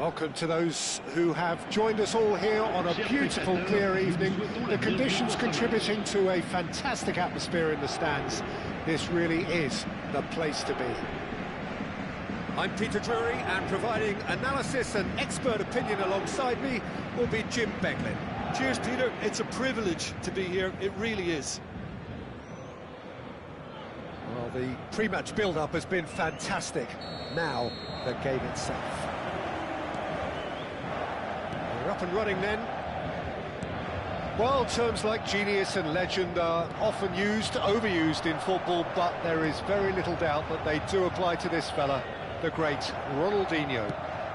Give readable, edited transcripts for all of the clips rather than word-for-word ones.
Welcome to those who have joined us all here on a beautiful, clear evening. The conditions contributing to a fantastic atmosphere in the stands. This really is the place to be. I'm Peter Drury, and providing analysis and expert opinion alongside me will be Jim Beglin. Cheers, Peter. It's a privilege to be here. It really is. Well, the pre-match build-up has been fantastic. Now, the game itself. We're up and running then. Well, terms like genius and legend are often used, overused in football, but there is very little doubt that they do apply to this fella, the great Ronaldinho.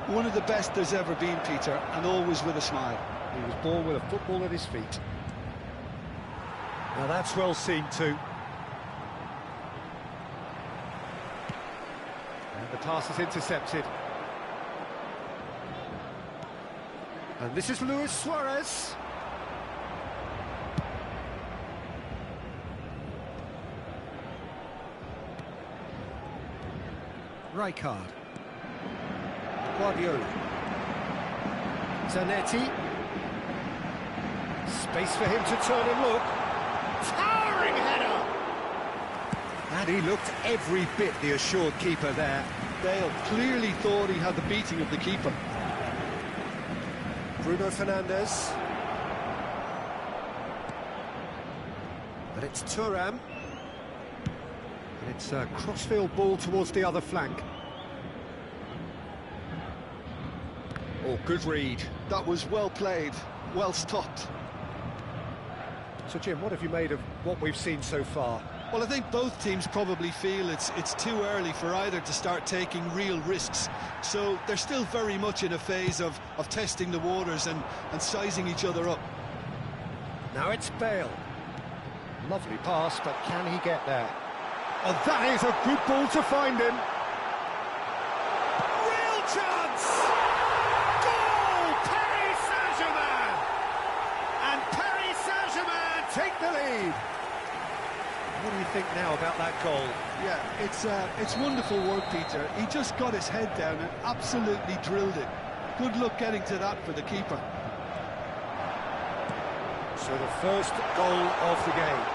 One of the best there's ever been, Peter, and always with a smile. He was born with a football at his feet. Now that's well seen too. And the pass is intercepted. And this is Luis Suarez. Rijkaard. Guardiola. Zanetti. Space for him to turn and look. Towering header! And he looked every bit the assured keeper there. Bale clearly thought he had the beating of the keeper. Bruno Fernandes. But it's Thuram. And it's a crossfield ball towards the other flank. Oh, good read. That was well played, well stopped. So, Jim, what have you made of what we've seen so far? Well, I think both teams probably feel it's too early for either to start taking real risks. So they're still very much in a phase of testing the waters and sizing each other up. Now it's Bale. Lovely pass, but can he get there? Oh, that is a good ball to find him. Real chance! Goal! Paris Saint-Germain! And Paris Saint-Germain take the lead. What do you think now about that goal? Yeah, it's wonderful work, Peter. He just got his head down and absolutely drilled it. Good luck getting to that for the keeper. So the first goal of the game.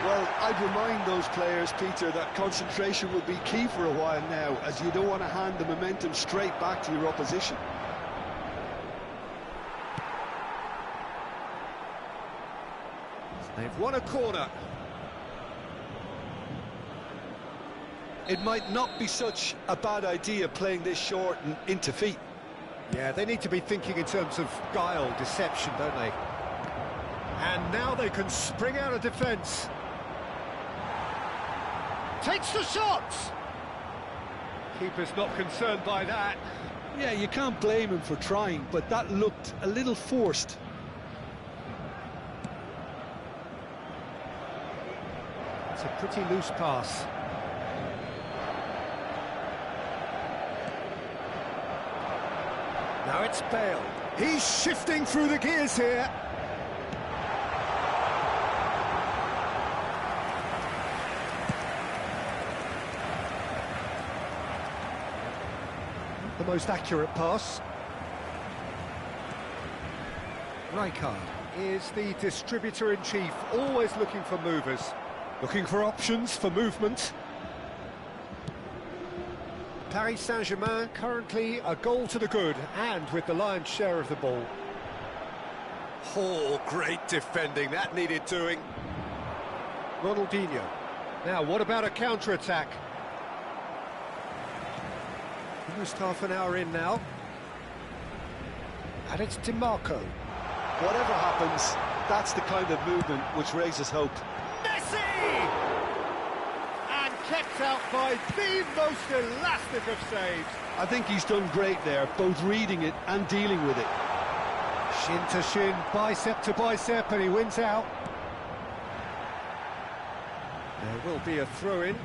Well, I'd remind those players, Peter, that concentration will be key for a while now, as you don't want to hand the momentum straight back to your opposition. They've won a corner. It might not be such a bad idea playing this short and into feet. Yeah, they need to be thinking in terms of guile, deception, don't they? And now they can spring out of defence. Takes the shot! Keeper's not concerned by that. Yeah, you can't blame him for trying, but that looked a little forced. It's a pretty loose pass. Now it's Bale. He's shifting through the gears here. The most accurate pass. Rijkaard is the distributor-in-chief, always looking for movers, looking for options for movement. Paris Saint-Germain currently a goal to the good, and with the lion's share of the ball. Oh, great defending, that needed doing. Ronaldinho. Now, what about a counter-attack? Almost half an hour in now. And it's DiMarco. Whatever happens, that's the kind of movement which raises hope. Messi! And kept out by the most elastic of saves. I think he's done great there, both reading it and dealing with it. Shin to shin, bicep to bicep, and he wins out. There will be a throw-in.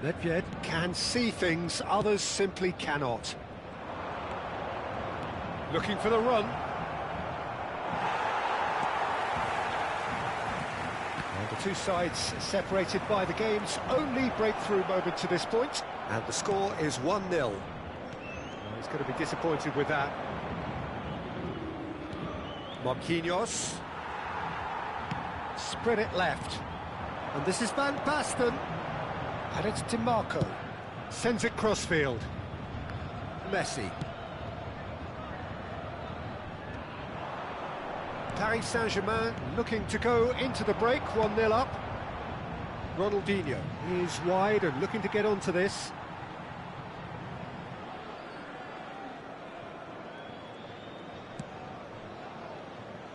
Nedved can see things others simply cannot. Looking for the run. And the two sides separated by the game's only breakthrough moment to this point. And the score is 1-0. Well, he's going to be disappointed with that. Marquinhos. Spread it left. And this is Van Basten. And it's DiMarco. Sends it crossfield. Messi. Paris Saint-Germain looking to go into the break, 1-0 up. Ronaldinho is wide and looking to get onto this.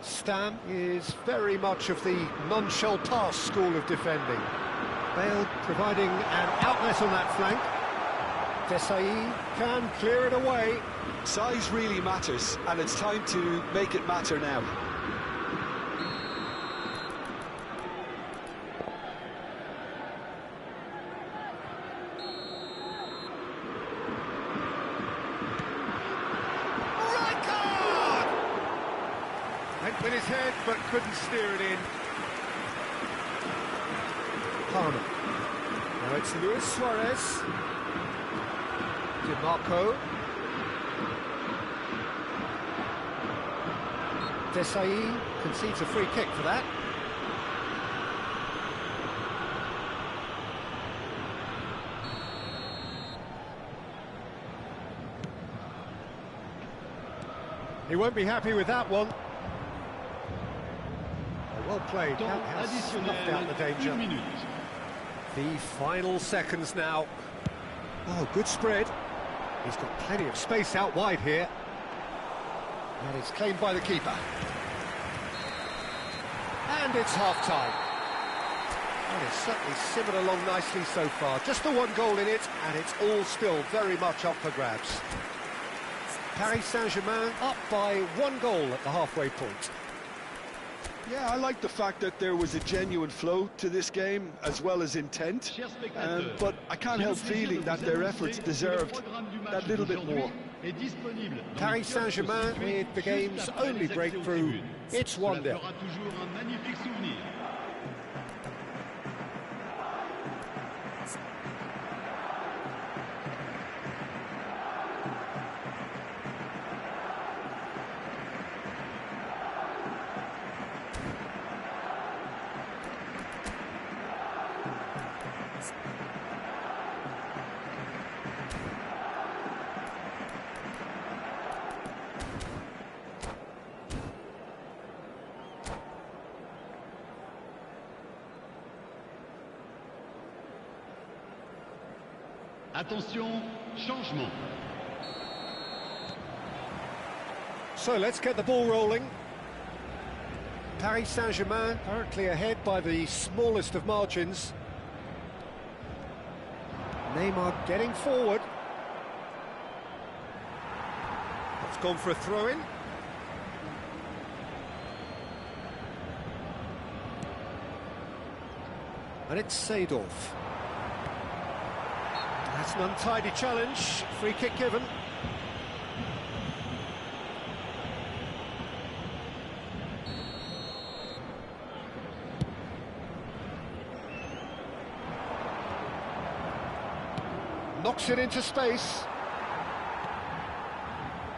Stam is very much of the non-shall-pass school of defending. Bale providing an outlet on that flank. Desai can clear it away. Size really matters, and it's time to make it matter now. Went with his head, but couldn't steer it in. Palmer. Now it's Luis Suarez. DiMarco. Desai concedes a free kick for that. He won't be happy with that one. Well played, that has snuffed out the danger. The final seconds now. Oh, good spread. He's got plenty of space out wide here. And it's claimed by the keeper. And it's half-time. And it's certainly simmered along nicely so far. Just the one goal in it, and it's all still very much up for grabs. Paris Saint-Germain up by 1 goal at the halfway point. Yeah, I like the fact that there was a genuine flow to this game, as well as intent, but I can't help feeling that their efforts deserved that little bit more. Paris Saint-Germain with the game's only breakthrough. It's 1-0. Attention, changement. So let's get the ball rolling. Paris Saint-Germain currently ahead by the smallest of margins. Neymar getting forward. It's gone for a throw-in. And it's Seedorf. That's an untidy challenge. Free kick given. Knocks it into space.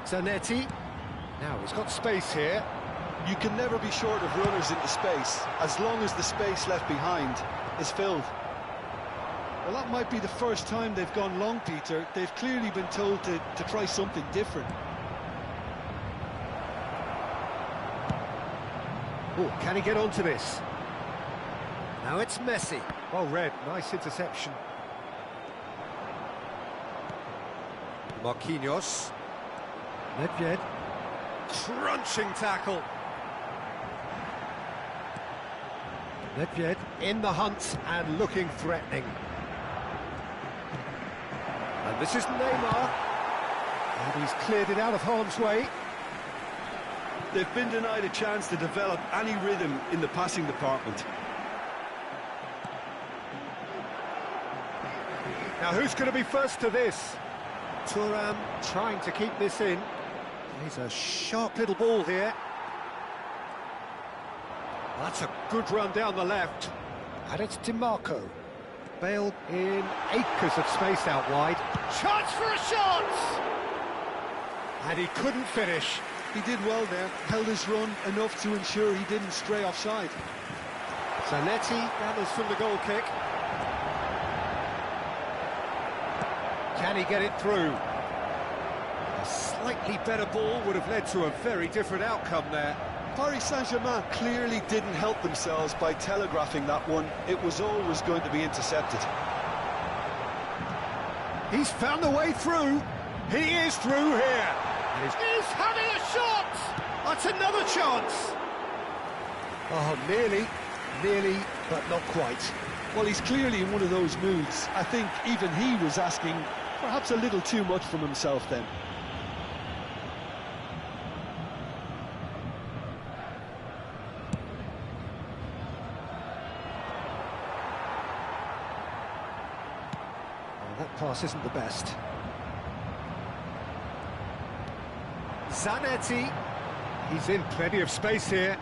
Zanetti. Now he's got space here. You can never be short of runners into space, as long as the space left behind is filled. Well, that might be the first time they've gone long, Peter. They've clearly been told to try something different. Oh, can he get onto this? Now it's Messi. Well read, nice interception. Marquinhos. Nedved. Crunching tackle. Nedved in the hunt and looking threatening. And this is Neymar. And he's cleared it out of harm's way. They've been denied a chance to develop any rhythm in the passing department. Now who's going to be first to this? Thuram trying to keep this in. He's a sharp little ball here. That's a good run down the left. And it's DiMarco. Bale in acres of space out wide. Chance for a shot! And he couldn't finish. He did well there, held his run enough to ensure he didn't stray offside. Zanetti gathers from the goal kick. Can he get it through? A slightly better ball would have led to a very different outcome there. Paris Saint-Germain clearly didn't help themselves by telegraphing that one. It was always going to be intercepted. He's found a way through. He is through here. And he's having a shot! That's another chance. Oh, nearly, but not quite. Well, he's clearly in one of those moods. I think even he was asking perhaps a little too much from himself then. That pass isn't the best. Zanetti. He's in plenty of space here.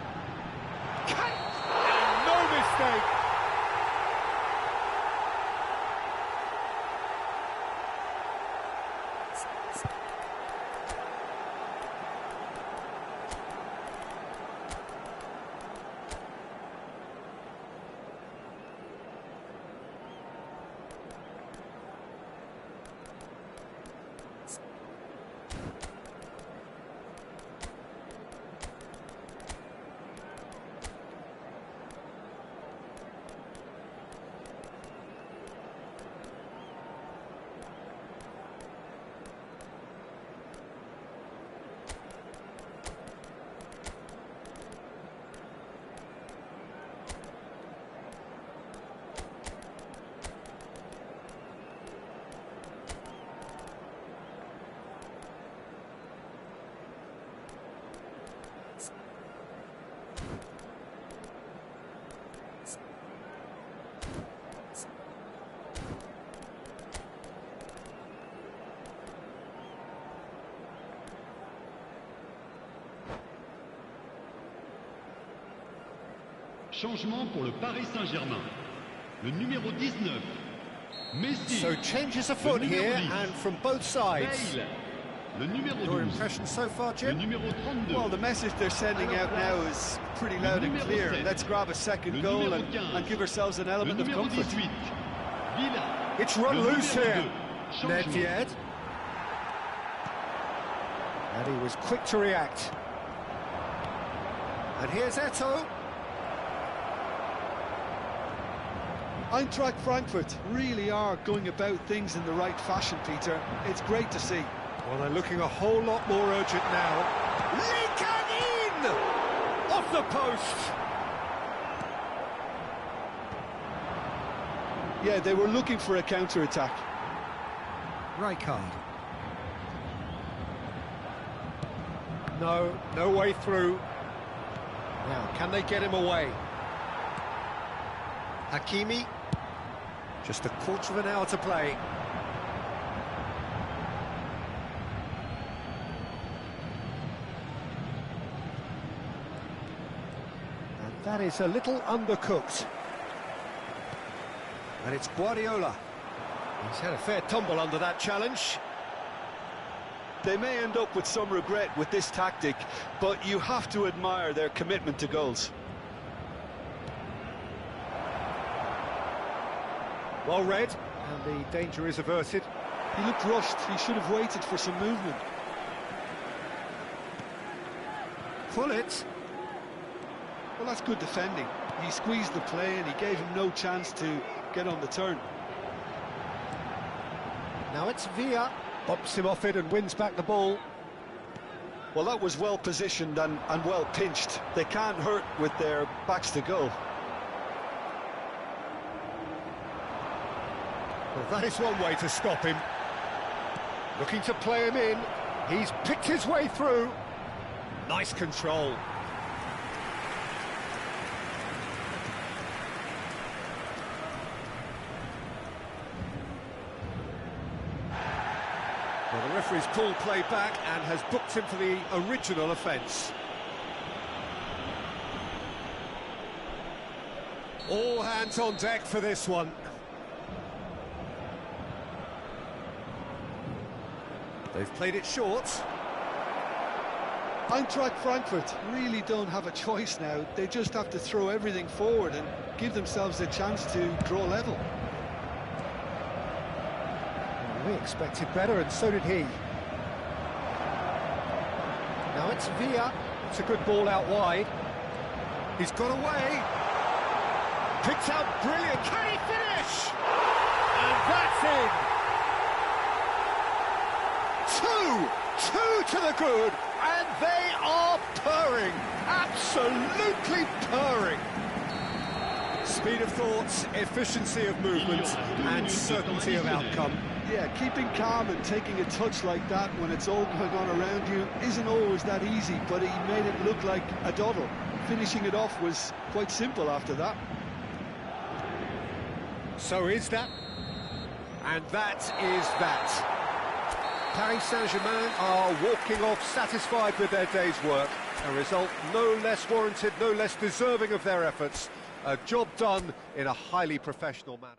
No mistake! Changement pour le Paris Saint-Germain. Le numéro 19, Messi. So changes afoot here, and from both sides. Bale. Le numéro 12. Your impression so far, Le Jim? numéro 32. Well, the message they're sending out now is pretty loud and clear. Let's grab a second goal and give ourselves an element of comfort. 18, Villa. It's run Le loose numéro here. 2, Nedved. And he was quick to react. And here's Eto'o. Eintracht Frankfurt really are going about things in the right fashion, Peter. It's great to see. Well, they're looking a whole lot more urgent now. Leaking in! Off the post! Yeah, they were looking for a counter-attack. Rijkaard. No way through. Now, can they get him away? Hakimi. Just a quarter of an hour to play. And that is a little undercooked. And it's Guardiola. He's had a fair tumble under that challenge. They may end up with some regret with this tactic, but you have to admire their commitment to goals. Well read, and the danger is averted. He looked rushed. He should have waited for some movement. Pull it. Well, that's good defending. He squeezed the play and he gave him no chance to get on the turn. Now it's Villa. Bumps him off it and wins back the ball. Well, that was well positioned and well pinched. They can't hurt with their backs to goal. Well, that is one way to stop him. Looking to play him in. He's picked his way through. Nice control. Well, the referee's pulled play back and has booked him for the original offence. All hands on deck for this one. They've played it short. Eintracht Frankfurt really don't have a choice now. They just have to throw everything forward and give themselves a chance to draw level. Well, we expected better, and so did he. Now it's Villa. It's a good ball out wide. He's got away. Picked out brilliant. Can he finish? And that's in. Two to the good, and they are purring, absolutely purring. Speed of thoughts, efficiency of movement, and certainty of outcome. Yeah, keeping calm and taking a touch like that when it's all going on around you isn't always that easy, but he made it look like a doddle. Finishing it off was quite simple after that. So is that, and that is that. Paris Saint-Germain are walking off satisfied with their day's work. A result no less warranted, no less deserving of their efforts. A job done in a highly professional manner.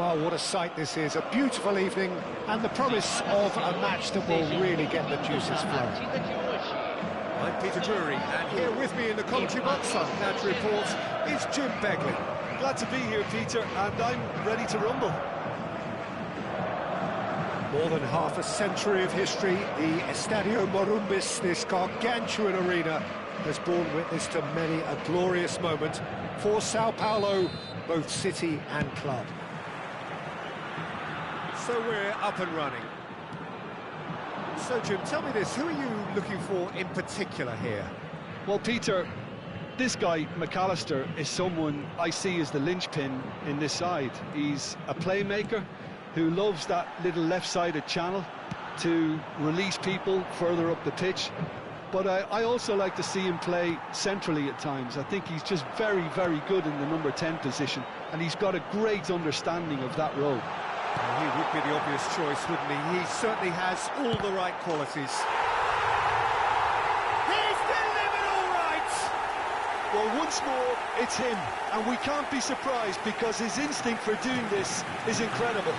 Well, what a sight this is, a beautiful evening, and the promise of a match that will really get the juices flowing. I'm Peter Drury, and here with me in the commentary box on Catch Reports is Jim Begley. Glad to be here, Peter, and I'm ready to rumble. More than half a century of history, the Estadio Morumbis, this gargantuan arena, has borne witness to many a glorious moment for Sao Paulo, both city and club. So we're up and running. So Jim, tell me this, who are you looking for in particular here? Well, Peter, this guy, McAllister, is someone I see as the linchpin in this side. He's a playmaker who loves that little left-sided channel to release people further up the pitch. But I also like to see him play centrally at times. I think he's just very, very good in the number 10 position, and he's got a great understanding of that role. Well, he would be the obvious choice, wouldn't he? He certainly has all the right qualities. He's delivered all right! Well, once more, it's him, and we can't be surprised because his instinct for doing this is incredible.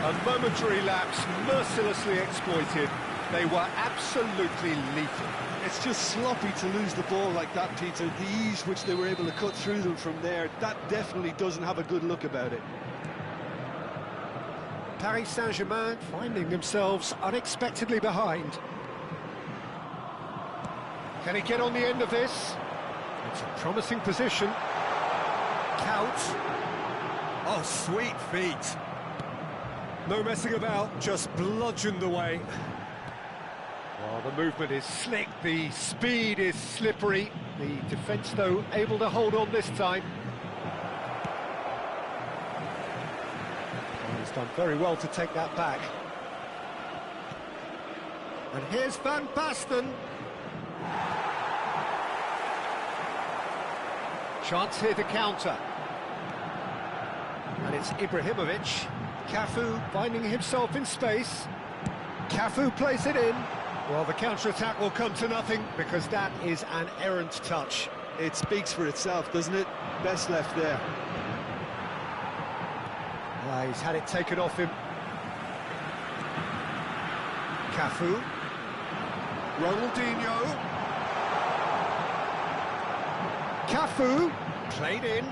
A momentary lapse, mercilessly exploited. They were absolutely lethal. It's just sloppy to lose the ball like that, Peter. The ease which they were able to cut through them from there, that definitely doesn't have a good look about it. Paris Saint-Germain finding themselves unexpectedly behind. Can he get on the end of this? It's a promising position. Couch. Oh, sweet feet. No messing about, just bludgeoned away. Well, the movement is slick, the speed is slippery. The defence, though, able to hold on this time. Well, he's done very well to take that back. And here's Van Basten. Chance here to counter. And it's Ibrahimovic. Cafu finding himself in space. Cafu plays it in. Well, the counter-attack will come to nothing because that is an errant touch. It speaks for itself, doesn't it? Best left there. He's had it taken off him. Cafu. Ronaldinho. Cafu. Played in.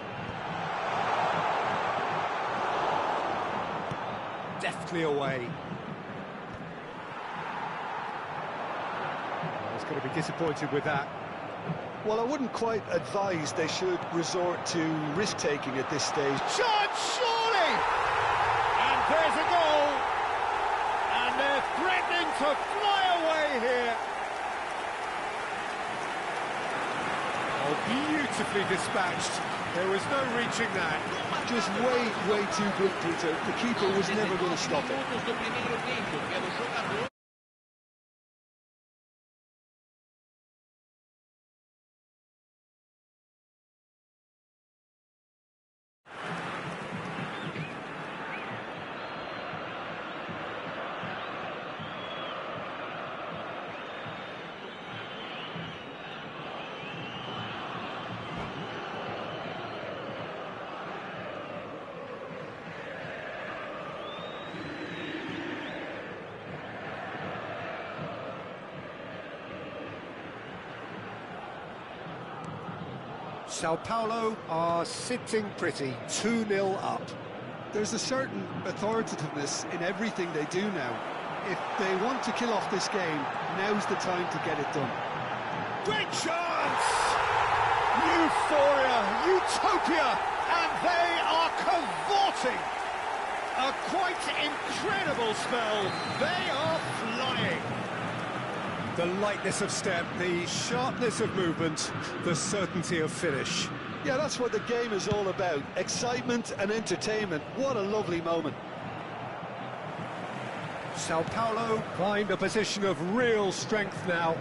Deftly away. He's going to be disappointed with that. Well, I wouldn't quite advise they should resort to risk-taking at this stage. Shot, surely! And there's a goal! And they're threatening to fly away here. Oh, beautifully dispatched. There was no reaching that. Just way too good, Peter. The keeper was never going to stop it. Sao Paulo are sitting pretty, 2-0 up. There's a certain authoritativeness in everything they do now. If they want to kill off this game, now's the time to get it done. Great chance! Euphoria, utopia, and they are cavorting. A quite incredible spell. They are flying. The lightness of step, the sharpness of movement, the certainty of finish. Yeah, that's what the game is all about. Excitement and entertainment. What a lovely moment. Sao Paulo find a position of real strength now.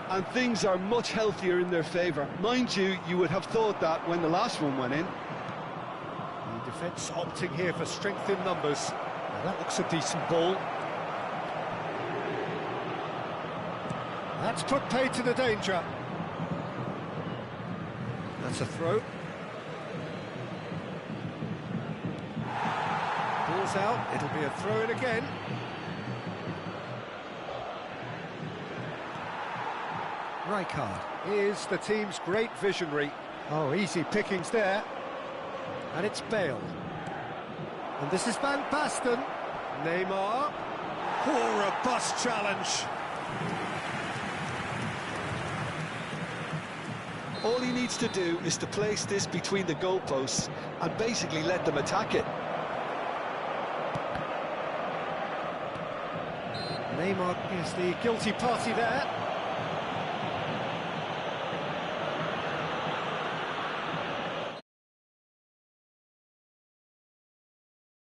And things are much healthier in their favour. Mind you, you would have thought that when the last one went in. The defence opting here for strength in numbers. Now that looks a decent ball. That's put paid to the danger. That's a throw. ball's out, it'll be a throw-in again. Rijkaard is the team's great visionary. Oh, easy pickings there. And it's Bale. And this is Van Basten. Neymar. Oh, robust challenge. All he needs to do is to place this between the goalposts and basically let them attack it. Neymar is the guilty party there.